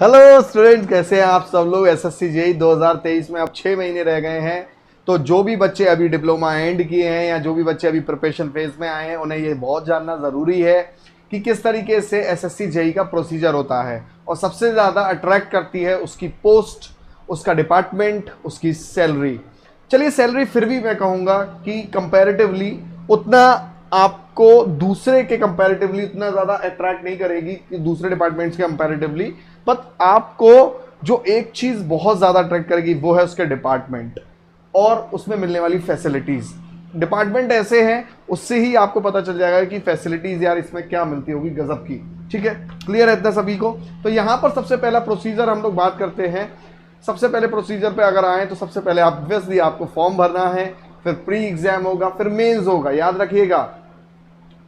Hello student, कैसे हैं आप सब लोग। एसएससी जेईई 2023 में अब 6 महीने रह गए हैं। तो जो भी बच्चे अभी डिप्लोमा एंड किए हैं या जो भी बच्चे अभी प्रिपरेशन फेज में आए हैं, उन्हें ये बहुत जानना ज़रूरी है कि किस तरीके से एसएससी जेईई का प्रोसीजर होता है। और सबसे ज़्यादा अट्रैक्ट करती है उसकी पोस्ट, उसका डिपार्टमेंट, उसकी सैलरी। चलिए, सैलरी फिर भी मैं कहूँगा कि कंपैरेटिवली उतना आपको दूसरे के कंपैरेटिवली उतना ज़्यादा अट्रैक्ट नहीं करेगी कि दूसरे डिपार्टमेंट्स के कंपैरेटिवली। बट आपको जो एक चीज़ बहुत ज़्यादा अट्रैक्ट करेगी वो है उसके डिपार्टमेंट और उसमें मिलने वाली फैसिलिटीज़। डिपार्टमेंट ऐसे हैं, उससे ही आपको पता चल जाएगा कि फैसिलिटीज़ यार इसमें क्या मिलती होगी गजब की। ठीक है, क्लियर है इतना सभी को। तो यहाँ पर सबसे पहला प्रोसीजर हम लोग बात करते हैं। सबसे पहले प्रोसीजर पे अगर आए तो सबसे पहले ऑब्वियसली आपको फॉर्म भरना है, फिर प्री एग्जाम होगा, फिर मेंस होगा। याद रखिएगा,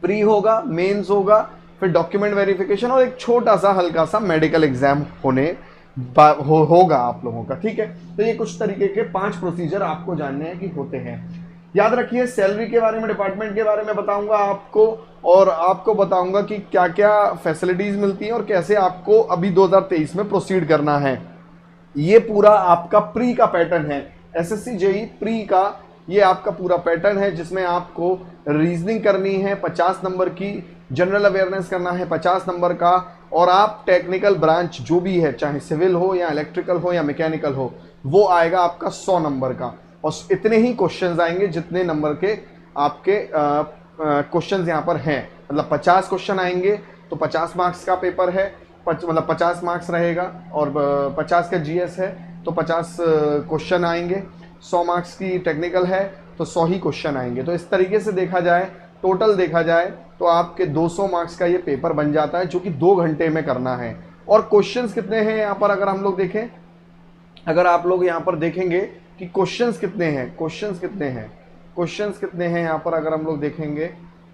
प्री होगा, मेंस होगा, फिर डॉक्यूमेंट वेरिफिकेशन और एक छोटा सा हल्का सा मेडिकल एग्जाम होगा आप लोगों का। ठीक है, तो ये कुछ तरीके के 5 प्रोसीजर आपको जानने हैं कि होते हैं। याद रखिए, सैलरी के बारे में, डिपार्टमेंट के बारे में बताऊंगा आपको, और आपको बताऊंगा कि क्या क्या फैसिलिटीज मिलती हैं और कैसे आपको अभी 2023 में प्रोसीड करना है। ये पूरा आपका प्री का पैटर्न है। एसएससी जेईई प्री का ये आपका पूरा पैटर्न है, जिसमें आपको रीजनिंग करनी है 50 नंबर की, जनरल अवेयरनेस करना है 50 नंबर का, और आप टेक्निकल ब्रांच जो भी है, चाहे सिविल हो या इलेक्ट्रिकल हो या मैकेनिकल हो, वो आएगा आपका 100 नंबर का। और इतने ही क्वेश्चंस आएंगे जितने नंबर के आपके क्वेश्चंस यहाँ पर हैं। मतलब 50 क्वेश्चन आएंगे तो 50 मार्क्स का पेपर है, मतलब 50 मार्क्स रहेगा। और 50 का जीएस है तो 50 क्वेश्चन आएंगे। 100 मार्क्स की टेक्निकल है तो 100 ही क्वेश्चन आएंगे। तो इस तरीके से देखा जाए, टोटल देखा जाए तो आपके 200 मार्क्स का ये पेपर बन जाता है, जो कि 2 घंटे में करना है। और क्वेश्चंस कितने हैं यहाँ पर अगर हम लोग देखें, अगर आप लोग यहाँ पर देखेंगे कि क्वेश्चंस कितने हैं, क्वेश्चंस कितने हैं यहाँ पर अगर हम लोग देखेंगे,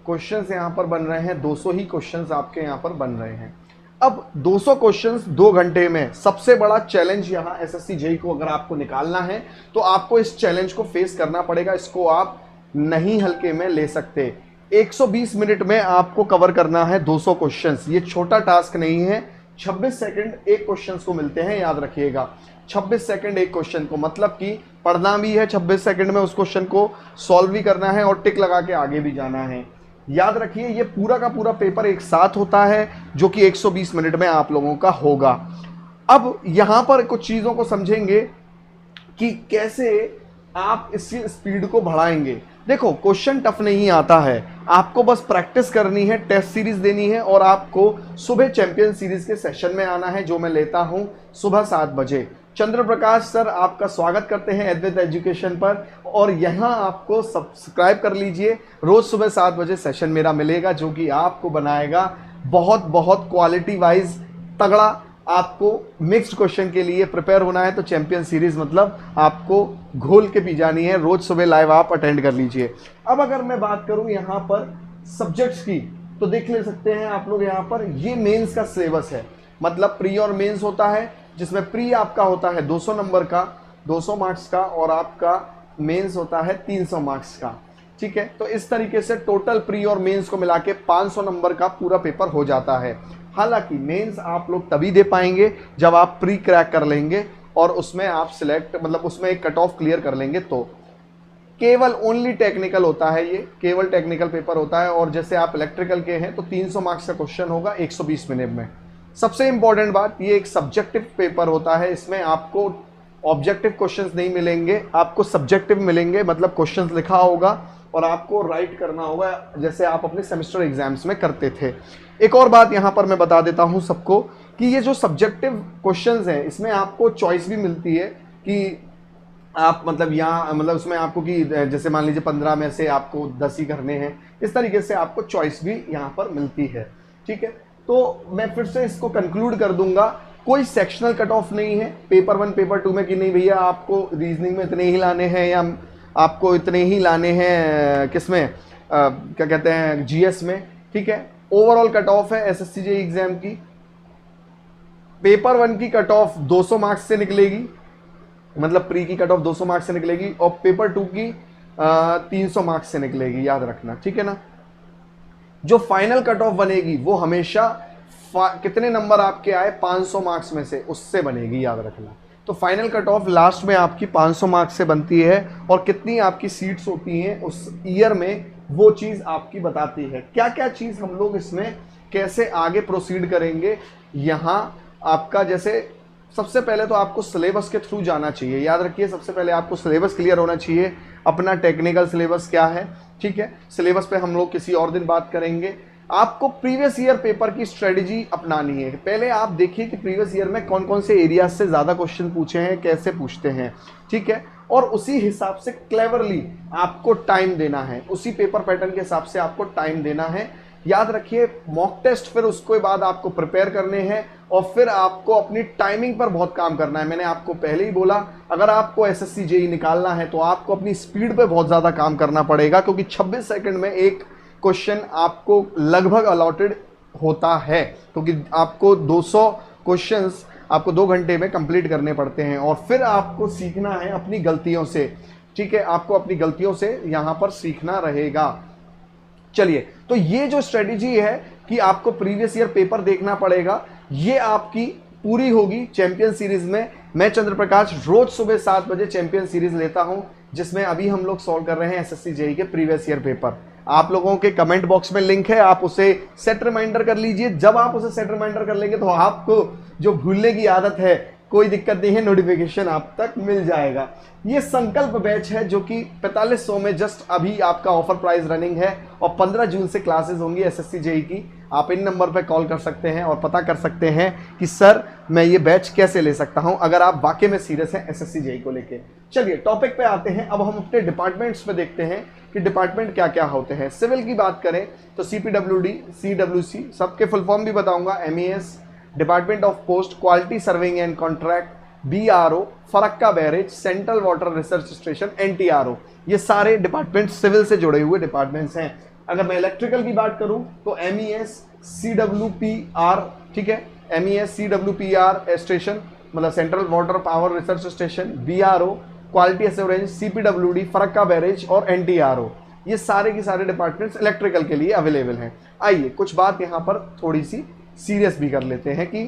क्वेश्चंस यहाँ पर बन रहे हैं 200 ही क्वेश्चंस आपके यहाँ पर बन रहे हैं। अब 200 क्वेश्चंस 2 घंटे में, सबसे बड़ा चैलेंज यहाँ एसएससी जेईई को अगर आपको निकालना है तो आपको इस चैलेंज को फेस करना पड़ेगा। इसको आप नहीं हल्के में ले सकते। 120 मिनट में आपको कवर करना है 200 क्वेश्चंस। ये छोटा टास्क नहीं है। 26 सेकंड एक क्वेश्चन को मिलते हैं, याद रखिएगा। 26 सेकंड एक क्वेश्चन को, मतलब कि पढ़ना भी है 26 सेकंड में, उस क्वेश्चन को सॉल्व भी करना है और टिक लगा के आगे भी जाना है। याद रखिए, ये पूरा का पूरा पेपर एक साथ होता है, जो कि 120 मिनट में आप लोगों का होगा। अब यहां पर कुछ चीजों को समझेंगे कि कैसे आप इसी स्पीड को बढ़ाएंगे। देखो, क्वेश्चन टफ नहीं आता है, आपको बस प्रैक्टिस करनी है, टेस्ट सीरीज देनी है, और आपको सुबह चैंपियन सीरीज के सेशन में आना है, जो मैं लेता हूं सुबह 7 बजे। चंद्र प्रकाश सर आपका स्वागत करते हैं अद्वैत एजुकेशन पर, और यहाँ आपको सब्सक्राइब कर लीजिए। रोज सुबह 7 बजे सेशन मेरा मिलेगा, जो कि आपको बनाएगा बहुत बहुत क्वालिटी वाइज तगड़ा। आपको मिक्स्ड क्वेश्चन के लिए प्रिपेयर होना है तो चैंपियन सीरीज मतलब आपको घोल के पी जानी है। रोज सुबह लाइव आप अटेंड कर लीजिए। अब अगर मैं बात करूं यहाँ पर सब्जेक्ट्स की, तो देख ले सकते हैं आप लोग यहाँ पर, ये मेंस का सिलेबस है। मतलब प्री और मेंस होता है, जिसमें प्री आपका होता है 200 नंबर का, 200 मार्क्स का, और आपका मेंस होता है 300 मार्क्स का। ठीक है, तो इस तरीके से टोटल प्री और मेंस को मिला के 500 नंबर का पूरा पेपर हो जाता है। हालांकि मेंस आप लोग तभी दे पाएंगे जब आप प्री क्रैक कर लेंगे और उसमें आप सिलेक्ट, मतलब उसमें एक कट ऑफ क्लियर कर लेंगे। तो केवल ओनली टेक्निकल होता है, ये केवल टेक्निकल पेपर होता है। और जैसे आप इलेक्ट्रिकल के हैं तो 300 मार्क्स का क्वेश्चन होगा 120 मिनट में। सबसे इंपॉर्टेंट बात, ये एक सब्जेक्टिव पेपर होता है। इसमें आपको ऑब्जेक्टिव क्वेश्चंस नहीं मिलेंगे, आपको सब्जेक्टिव मिलेंगे। मतलब क्वेश्चंस लिखा होगा और आपको राइट करना होगा, जैसे आप अपने सेमेस्टर एग्जाम्स में करते थे। एक और बात यहाँ पर मैं बता देता हूँ सबको कि ये जो सब्जेक्टिव क्वेश्चंस हैं, इसमें आपको चॉइस भी मिलती है कि आप मतलब यहाँ, मतलब उसमें आपको कि जैसे मान लीजिए 15 में से आपको 10 ही करने हैं। इस तरीके से आपको चॉइस भी यहाँ पर मिलती है। ठीक है, तो मैं फिर से इसको कंक्लूड कर दूंगा, कोई सेक्शनल कट ऑफ नहीं है पेपर 1 पेपर 2 में कि नहीं भैया आपको रीजनिंग में इतने ही लाने हैं या आपको इतने ही लाने हैं किसमें, क्या कहते हैं, जीएस में। ठीक है, ओवरऑल कट ऑफ है एसएससी जेईई एग्जाम की। पेपर 1 की कट ऑफ 200 मार्क्स से निकलेगी, मतलब प्री की कट ऑफ 200 मार्क्स से निकलेगी, और पेपर 2 की 300 मार्क्स से निकलेगी, याद रखना। ठीक है ना। जो फाइनल कट ऑफ बनेगी वो हमेशा कितने नंबर आपके आए 500 मार्क्स में से, उससे बनेगी, याद रखना। तो फाइनल कट ऑफ लास्ट में आपकी 500 मार्क्स से बनती है और कितनी आपकी सीट्स होती हैं उस ईयर में, वो चीज़ आपकी बताती है। क्या क्या चीज़ हम लोग इसमें कैसे आगे प्रोसीड करेंगे। यहाँ आपका जैसे सबसे पहले तो आपको सिलेबस के थ्रू जाना चाहिए। याद रखिए, सबसे पहले आपको सिलेबस क्लियर होना चाहिए, अपना टेक्निकल सिलेबस क्या है। ठीक है, सिलेबस पे हम लोग किसी और दिन बात करेंगे। आपको प्रीवियस ईयर पेपर की स्ट्रेटजी अपनानी है। पहले आप देखिए कि प्रीवियस ईयर में कौन कौन से एरियाज से ज़्यादा क्वेश्चन पूछे हैं, कैसे पूछते हैं। ठीक है, और उसी हिसाब से क्लेवरली आपको टाइम देना है, उसी पेपर पैटर्न के हिसाब से आपको टाइम देना है। याद रखिए, मॉक टेस्ट फिर उसके बाद आपको प्रिपेयर करने हैं और फिर आपको अपनी टाइमिंग पर बहुत काम करना है। मैंने आपको पहले ही बोला, अगर आपको एसएससी जेईई निकालना है तो आपको अपनी स्पीड पे बहुत ज़्यादा काम करना पड़ेगा, क्योंकि 26 सेकंड में एक क्वेश्चन आपको लगभग अलॉटेड होता है, क्योंकि आपको 200 क्वेश्चंस आपको 2 घंटे में कंप्लीट करने पड़ते हैं। और फिर आपको सीखना है अपनी गलतियों से। ठीक है, आपको अपनी गलतियों से यहाँ पर सीखना रहेगा। चलिए, तो ये जो स्ट्रेटेजी है कि आपको प्रीवियस ईयर पेपर देखना पड़ेगा, ये आपकी पूरी होगी चैंपियन सीरीज में। मैं चंद्र प्रकाश रोज सुबह 7 बजे चैंपियन सीरीज लेता हूं, जिसमें अभी हम लोग सॉल्व कर रहे हैं एसएससी जेईई के प्रीवियस ईयर पेपर। आप लोगों के कमेंट बॉक्स में लिंक है, आप उसे सेट रिमाइंडर कर लीजिए। जब आप उसे सेट रिमाइंडर कर लेंगे तो आपको जो भूलने की आदत है कोई दिक्कत नहीं है, नोटिफिकेशन आप तक मिल जाएगा। ये संकल्प बैच है जो कि 4500 में जस्ट अभी आपका ऑफर प्राइस रनिंग है और 15 जून से क्लासेस होंगी एसएससी जेईई की। आप इन नंबर पर कॉल कर सकते हैं और पता कर सकते हैं कि सर मैं ये बैच कैसे ले सकता हूं, अगर आप वाकई में सीरियस हैं एसएससी जेईई को लेके। चलिए टॉपिक पे आते हैं। अब हम अपने डिपार्टमेंट्स पे देखते हैं कि डिपार्टमेंट क्या क्या होते हैं। सिविल की बात करें तो सीपीडब्ल्यूडी, सीडब्ल्यूसी, सबके फुल फॉर्म भी बताऊंगा। MES, department of post, quality serving and contract, BRO, Farakka barrage, central water research station, NTRO, ये सारे डिपार्टमेंट सिविल से जुड़े हुए डिपार्टमेंट्स हैं। अगर मैं इलेक्ट्रिकल की बात करूं तो एमईएस, सीडब्ल्यूपीआर, ठीक है, एमईएस, सीडब्ल्यूपीआर स्टेशन मतलब central water power research station, BRO, quality assurance, CPWD, Farakka barrage और एनटीआरओ, ये सारे के सारे डिपार्टमेंट्स इलेक्ट्रिकल के लिए अवेलेबल हैं। आइए कुछ बात यहाँ पर थोड़ी सी सीरियस भी कर लेते हैं कि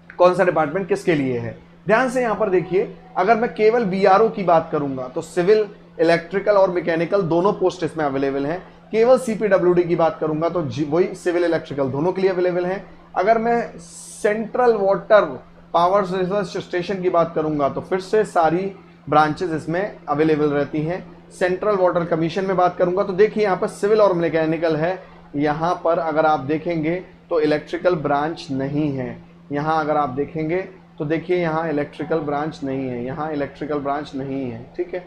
कौन सा डिपार्टमेंट किसके लिए है। ध्यान से यहाँ पर देखिए, अगर मैं केवल बीआरओ की बात करूंगा तो सिविल, इलेक्ट्रिकल और मैकेनिकल दोनों पोस्ट इसमें अवेलेबल हैं। केवल सीपीडब्ल्यूडी की बात करूंगा तो वही सिविल इलेक्ट्रिकल दोनों के लिए अवेलेबल हैं। अगर मैं central water power research station की बात करूंगा तो फिर से सारी ब्रांचेस इसमें अवेलेबल रहती हैं। सेंट्रल वाटर कमीशन में बात करूंगा तो देखिए यहाँ पर सिविल और मैकेनिकल है। यहाँ पर अगर आप देखेंगे तो इलेक्ट्रिकल ब्रांच नहीं है। यहाँ अगर आप देखेंगे तो देखिए यहाँ इलेक्ट्रिकल ब्रांच नहीं है, यहाँ इलेक्ट्रिकल ब्रांच नहीं है। ठीक है,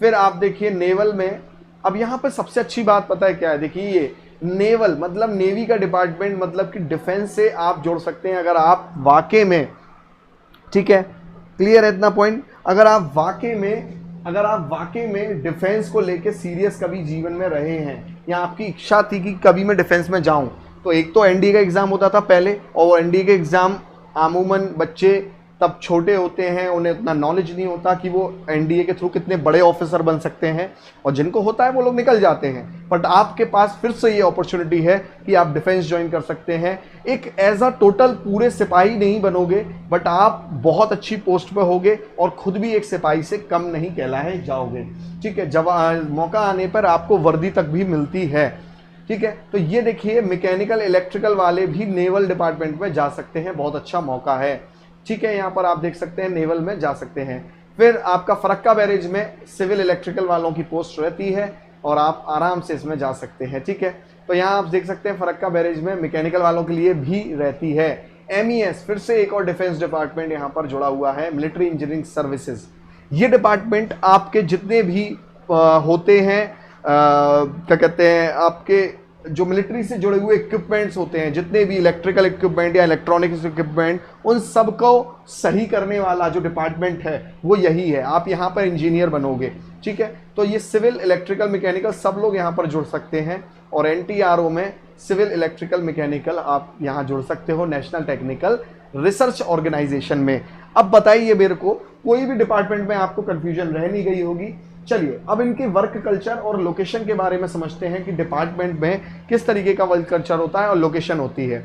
फिर आप देखिए नेवल में, अब यहाँ पर सबसे अच्छी बात पता है क्या है, देखिए ये नेवल मतलब नेवी का डिपार्टमेंट, मतलब कि डिफेंस से आप जोड़ सकते हैं अगर आप वाकई में, ठीक है, क्लियर है इतना पॉइंट। अगर आप वाकई में डिफेंस को लेके सीरियस कभी जीवन में रहे हैं या आपकी इच्छा थी कि कभी मैं डिफेंस में जाऊं, तो एक तो एनडीए का एग्ज़ाम होता था पहले, और एनडीए के एग्ज़ाम अमूमन बच्चे तब छोटे होते हैं, उन्हें उतना नॉलेज नहीं होता कि वो एनडीए के थ्रू कितने बड़े ऑफिसर बन सकते हैं, और जिनको होता है वो लोग निकल जाते हैं। बट आपके पास फिर से ये अपॉर्चुनिटी है कि आप डिफेंस ज्वाइन कर सकते हैं। एक एज अ टोटल पूरे सिपाही नहीं बनोगे, बट आप बहुत अच्छी पोस्ट पे होगे और खुद भी एक सिपाही से कम नहीं कहलाए जाओगे। ठीक है, जब मौका आने पर आपको वर्दी तक भी मिलती है। ठीक है, तो ये देखिए मैकेनिकल इलेक्ट्रिकल वाले भी नेवल डिपार्टमेंट में जा सकते हैं, बहुत अच्छा मौका है। ठीक है, यहाँ पर आप देख सकते हैं नेवल में जा सकते हैं। फिर आपका फरक्का बैरेज में सिविल इलेक्ट्रिकल वालों की पोस्ट रहती है और आप आराम से इसमें जा सकते हैं। ठीक है, तो यहाँ आप देख सकते हैं फरक्का बैरेज में मैकेनिकल वालों के लिए भी रहती है। एमईएस फिर से एक और डिफेंस डिपार्टमेंट यहाँ पर जुड़ा हुआ है, मिलिट्री इंजीनियरिंग सर्विसेज। ये डिपार्टमेंट आपके जितने भी होते हैं, क्या कहते हैं, आपके जो मिलिट्री से जुड़े हुए इक्विपमेंट्स होते हैं, जितने भी इलेक्ट्रिकल इक्विपमेंट या इलेक्ट्रॉनिक्स इक्विपमेंट, उन सब को सही करने वाला जो डिपार्टमेंट है वो यही है। आप यहाँ पर इंजीनियर बनोगे। ठीक है, तो ये सिविल, इलेक्ट्रिकल, मैकेनिकल सब लोग यहाँ पर जुड़ सकते हैं। और एनटीआरओ में सिविल, इलेक्ट्रिकल, मैकेनिकल आप यहाँ जुड़ सकते हो, नेशनल टेक्निकल रिसर्च ऑर्गेनाइजेशन में। अब बताइए मेरे को, कोई भी डिपार्टमेंट में आपको कंफ्यूजन रह नहीं गई होगी। चलिए अब इनके वर्क कल्चर और लोकेशन के बारे में समझते हैं कि डिपार्टमेंट में किस तरीके का वर्क कल्चर होता है और लोकेशन होती है।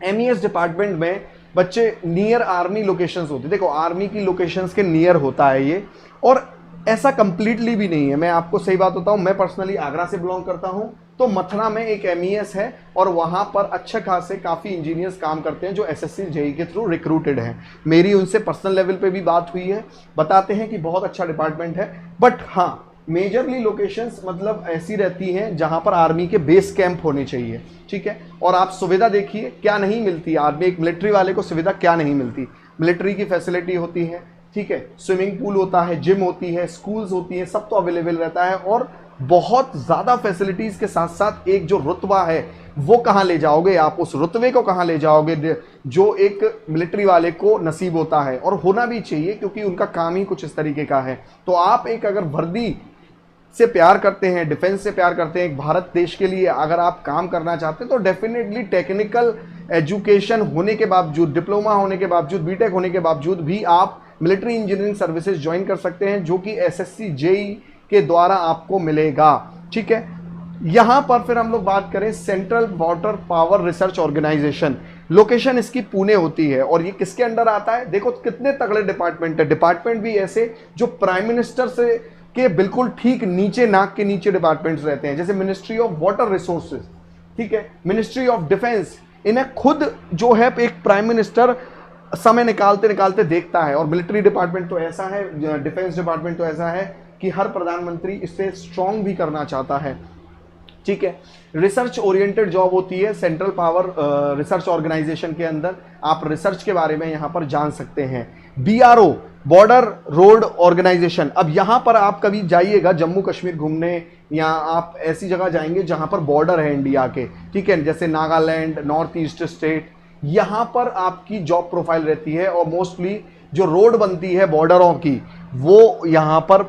MES डिपार्टमेंट में बच्चे नियर आर्मी लोकेशंस होते हैं। देखो आर्मी की लोकेशंस के नियर होता है ये, और ऐसा कंप्लीटली भी नहीं है। मैं आपको सही बात बताऊं, मैं पर्सनली आगरा से बिलोंग करता हूं, तो मथुरा में एक MES है और वहां पर अच्छे खासे काफ़ी इंजीनियर्स काम करते हैं जो SSC JEE के थ्रू रिक्रूटेड हैं। मेरी उनसे पर्सनल लेवल पे भी बात हुई है, बताते हैं कि बहुत अच्छा डिपार्टमेंट है। बट हाँ, मेजरली लोकेशंस मतलब ऐसी रहती हैं जहां पर आर्मी के बेस कैंप होने चाहिए, ठीक है। और आप सुविधा देखिए क्या नहीं मिलती आर्मी, एक मिलिट्री वाले को सुविधा क्या नहीं मिलती। मिलिट्री की फैसिलिटी होती है, ठीक है, स्विमिंग पूल होता है, जिम होती है, स्कूल्स होती हैं, सब तो अवेलेबल रहता है। और बहुत ज़्यादा फैसिलिटीज़ के साथ साथ एक जो रुतबा है वो कहाँ ले जाओगे आप, उस रुतबे को कहाँ ले जाओगे जो एक मिलिट्री वाले को नसीब होता है, और होना भी चाहिए क्योंकि उनका काम ही कुछ इस तरीके का है। तो आप एक अगर वर्दी से प्यार करते हैं, डिफेंस से प्यार करते हैं, एक भारत देश के लिए अगर आप काम करना चाहते हैं, तो डेफिनेटली टेक्निकल एजुकेशन होने के बावजूद, डिप्लोमा होने के बावजूद, बीटेक होने के बावजूद भी आप मिलिट्री इंजीनियरिंग सर्विसेज ज्वाइन कर सकते हैं, जो कि SSC JEE के द्वारा आपको मिलेगा, ठीक है। यहां पर फिर हम लोग बात करें central water power research organisation, location इसकी पुणे होती है। और ये किसके अंडर आता है, देखो कितने तगड़े डिपार्टमेंट है। डिपार्टमेंट भी ऐसे जो प्राइम मिनिस्टर से के बिल्कुल ठीक नीचे, नाक के नीचे डिपार्टमेंट्स रहते हैं, जैसे मिनिस्ट्री ऑफ वाटर रिसोर्सेज, ठीक है, मिनिस्ट्री ऑफ डिफेंस। इन्हें खुद जो है एक प्राइम मिनिस्टर समय निकालते निकालते देखता है। और मिलिट्री डिपार्टमेंट तो ऐसा है, डिफेंस डिपार्टमेंट तो ऐसा है कि हर प्रधानमंत्री इससे स्ट्रांग भी करना चाहता है, ठीक है। रिसर्च ओरिएंटेड जॉब होती है सेंट्रल पावर रिसर्च ऑर्गेनाइजेशन के अंदर, आप रिसर्च के बारे में यहां पर जान सकते हैं। BRO बॉर्डर रोड ऑर्गेनाइजेशन, अब यहां पर आप कभी जाइएगा जम्मू कश्मीर घूमने, या आप ऐसी जगह जाएंगे जहां पर बॉर्डर है इंडिया के, ठीक है, जैसे नागालैंड, नॉर्थ ईस्ट स्टेट, यहां पर आपकी जॉब प्रोफाइल रहती है। और मोस्टली जो रोड बनती है बॉर्डरों की, वो यहाँ पर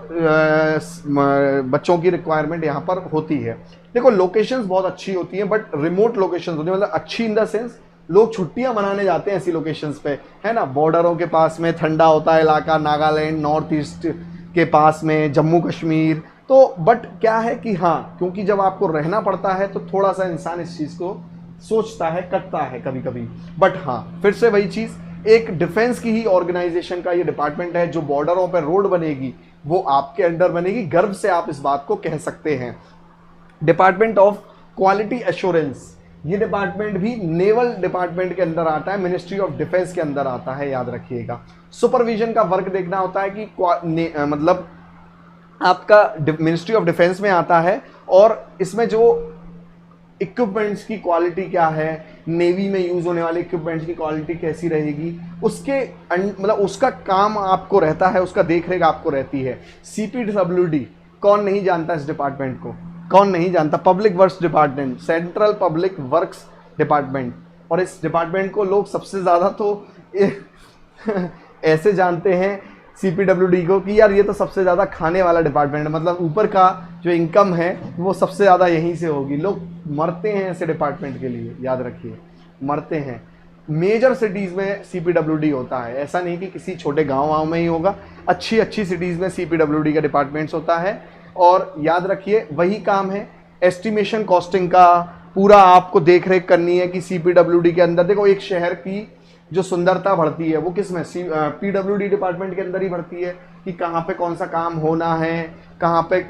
बच्चों की रिक्वायरमेंट यहाँ पर होती है। देखो लोकेशंस बहुत अच्छी होती हैं, बट रिमोट लोकेशंस होती है, मतलब अच्छी इन द सेंस लोग छुट्टियां मनाने जाते हैं ऐसी लोकेशंस पे, है ना। बॉर्डरों के पास में ठंडा होता है इलाका, नागालैंड, नॉर्थ ईस्ट के पास में जम्मू कश्मीर। तो बट क्या है कि हाँ, क्योंकि जब आपको रहना पड़ता है तो थोड़ा सा इंसान इस चीज़ को सोचता है, कटता है कभी कभी। बट हाँ, फिर से वही चीज़, एक डिफेंस की ही ऑर्गेनाइजेशन का ये डिपार्टमेंट है, जो बॉर्डरों पर रोड बनेगी वो आपके अंडर बनेगी, गर्व से आप इस बात को कह सकते हैं। डिपार्टमेंट ऑफ क्वालिटी एश्योरेंस, ये डिपार्टमेंट भी नेवल डिपार्टमेंट के अंदर आता है, मिनिस्ट्री ऑफ डिफेंस के अंदर आता है, याद रखिएगा। सुपरविजन का वर्क देखना होता है कि मतलब आपका मिनिस्ट्री ऑफ डिफेंस में आता है, और इसमें जो इक्विपमेंट्स की क्वालिटी क्या है, नेवी में यूज होने वाले इक्विपमेंट्स की क्वालिटी कैसी रहेगी, उसके मतलब उसका काम आपको रहता है, उसका देखरेख आपको रहती है। CPWD, कौन नहीं जानता इस डिपार्टमेंट को, कौन नहीं जानता, public works department, central public works department. और इस डिपार्टमेंट को लोग सबसे ज़्यादा तो ऐसे जानते हैं CPWD को कि यार ये तो सबसे ज़्यादा खाने वाला डिपार्टमेंट है, मतलब ऊपर का जो इनकम है वो सबसे ज़्यादा यहीं से होगी। लोग मरते हैं ऐसे डिपार्टमेंट के लिए, याद रखिए, मरते हैं। मेजर सिटीज़ में CPWD होता है, ऐसा नहीं कि किसी छोटे गाँव में ही होगा, अच्छी अच्छी सिटीज़ में CPWD का डिपार्टमेंट्स होता है। और याद रखिए वही काम है एस्टिमेशन कॉस्टिंग का, पूरा आपको देख रेख करनी है कि CPWD के अंदर। देखो एक शहर की जो सुंदरता बढ़ती है वो किस में, PWD डिपार्टमेंट के अंदर ही बढ़ती है, कि कहाँ पे कौन सा काम होना है, कहाँ पे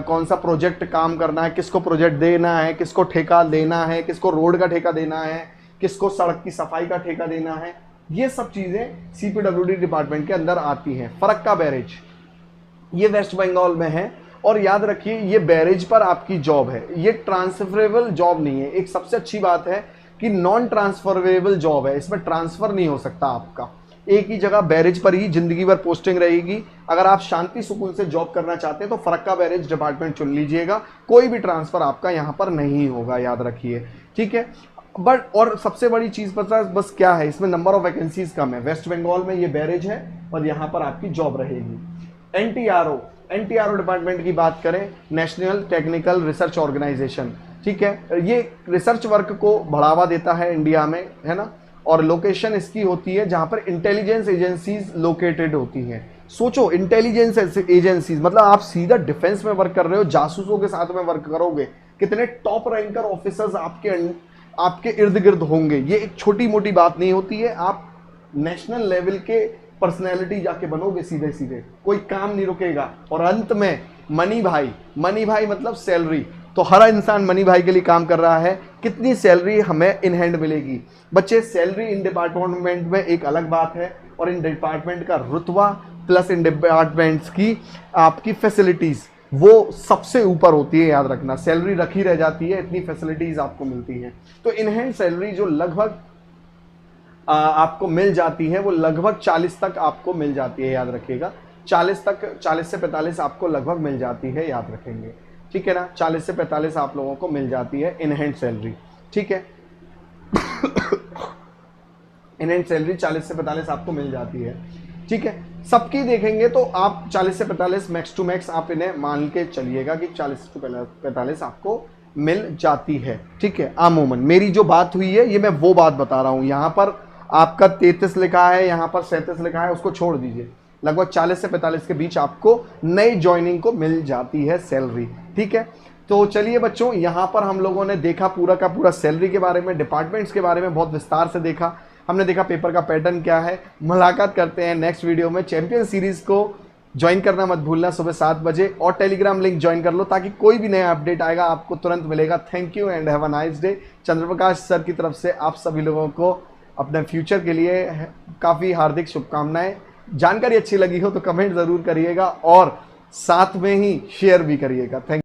कौन सा प्रोजेक्ट काम करना है, किसको प्रोजेक्ट देना है, किसको ठेका देना है, किसको रोड का ठेका देना है, किसको सड़क की सफाई का ठेका देना है, ये सब चीज़ें CPWD डिपार्टमेंट के अंदर आती हैं। फरक्का बैरेज, ये वेस्ट बंगाल में है, और याद रखिए ये बैरेज पर आपकी जॉब है, ये ट्रांसफरेबल जॉब नहीं है। एक सबसे अच्छी बात है कि नॉन ट्रांसफरेबल जॉब है, इसमें ट्रांसफर नहीं हो सकता आपका, एक ही जगह बैरेज पर ही जिंदगी भर पोस्टिंग रहेगी। अगर आप शांति सुकून से जॉब करना चाहते हैं तो फरक्का बैरेज डिपार्टमेंट चुन लीजिएगा, कोई भी ट्रांसफर आपका यहाँ पर नहीं होगा, याद रखिए, ठीक है। बट और सबसे बड़ी चीज़ पता बस क्या है, इसमें नंबर ऑफ वैकेंसीज कम है। वेस्ट बंगाल में ये बैरेज है और यहाँ पर आपकी जॉब रहेगी। NTRO डिपार्टमेंट की बात करें, नेशनल टेक्निकल रिसर्च ऑर्गेनाइजेशन, ठीक है, ये रिसर्च वर्क को बढ़ावा देता है इंडिया में, है ना। और लोकेशन इसकी होती है जहां पर इंटेलिजेंस एजेंसीज लोकेटेड होती हैं। सोचो इंटेलिजेंस एजेंसीज, मतलब आप सीधा डिफेंस में वर्क कर रहे हो, जासूसों के साथ में वर्क करोगे, कितने टॉप रैंकर ऑफिसर्स आपके आपके इर्द गिर्द होंगे। ये एक छोटी मोटी बात नहीं होती है, आप नेशनल लेवल के पर्सनैलिटी जाके बनोगे सीधे सीधे, कोई काम नहीं रुकेगा। और अंत में मनी भाई, मनी भाई मतलब सैलरी। तो हर इंसान मनी भाई के लिए काम कर रहा है, कितनी सैलरी हमें इन हैंड मिलेगी। बच्चे सैलरी इन डिपार्टमेंट में एक अलग बात है, और इन डिपार्टमेंट का रुतबा प्लस इन डिपार्टमेंट्स की आपकी फैसिलिटीज़ वो सबसे ऊपर होती है, याद रखना। सैलरी रखी रह जाती है, इतनी फैसिलिटीज़ आपको मिलती हैं। तो इन हैंड सैलरी जो लगभग आपको मिल जाती है वो लगभग 40 तक आपको मिल जाती है, याद रखिएगा। 40 तक, 40 से 45 आपको लगभग मिल जाती है, याद रखेंगे, ठीक है ना। 40 से 45 आप लोगों को मिल जाती है इन हैंड सैलरी, ठीक है। इन हैंड सैलरी 40 से 45 आपको मिल जाती है, ठीक है। सबकी देखेंगे तो आप 40 से 45 मैक्स टू मैक्स आप इन्हें मान के चलिएगा कि 40 से 45 आपको मिल जाती है, ठीक है। अमूमन मेरी जो बात हुई है ये मैं वो बात बता रहा हूँ। यहाँ पर आपका 33 लिखा है, यहाँ पर 37 लिखा है, उसको छोड़ दीजिए। लगभग 40 से 45 के बीच आपको नई ज्वाइनिंग को मिल जाती है सैलरी, ठीक है। तो चलिए बच्चों, यहाँ पर हम लोगों ने देखा पूरा का पूरा सैलरी के बारे में, डिपार्टमेंट्स के बारे में बहुत विस्तार से देखा। हमने देखा पेपर का पैटर्न क्या है। मुलाकात करते हैं नेक्स्ट वीडियो में। चैंपियन सीरीज़ को ज्वाइन करना मत भूलना सुबह 7 बजे, और टेलीग्राम लिंक ज्वाइन कर लो ताकि कोई भी नया अपडेट आएगा आपको तुरंत मिलेगा। Thank you and have a nice day. Chandraprakash sir की तरफ से आप सभी लोगों को अपने फ्यूचर के लिए काफ़ी हार्दिक शुभकामनाएं। जानकारी अच्छी लगी हो तो कमेंट ज़रूर करिएगा और साथ में ही शेयर भी करिएगा। थैंक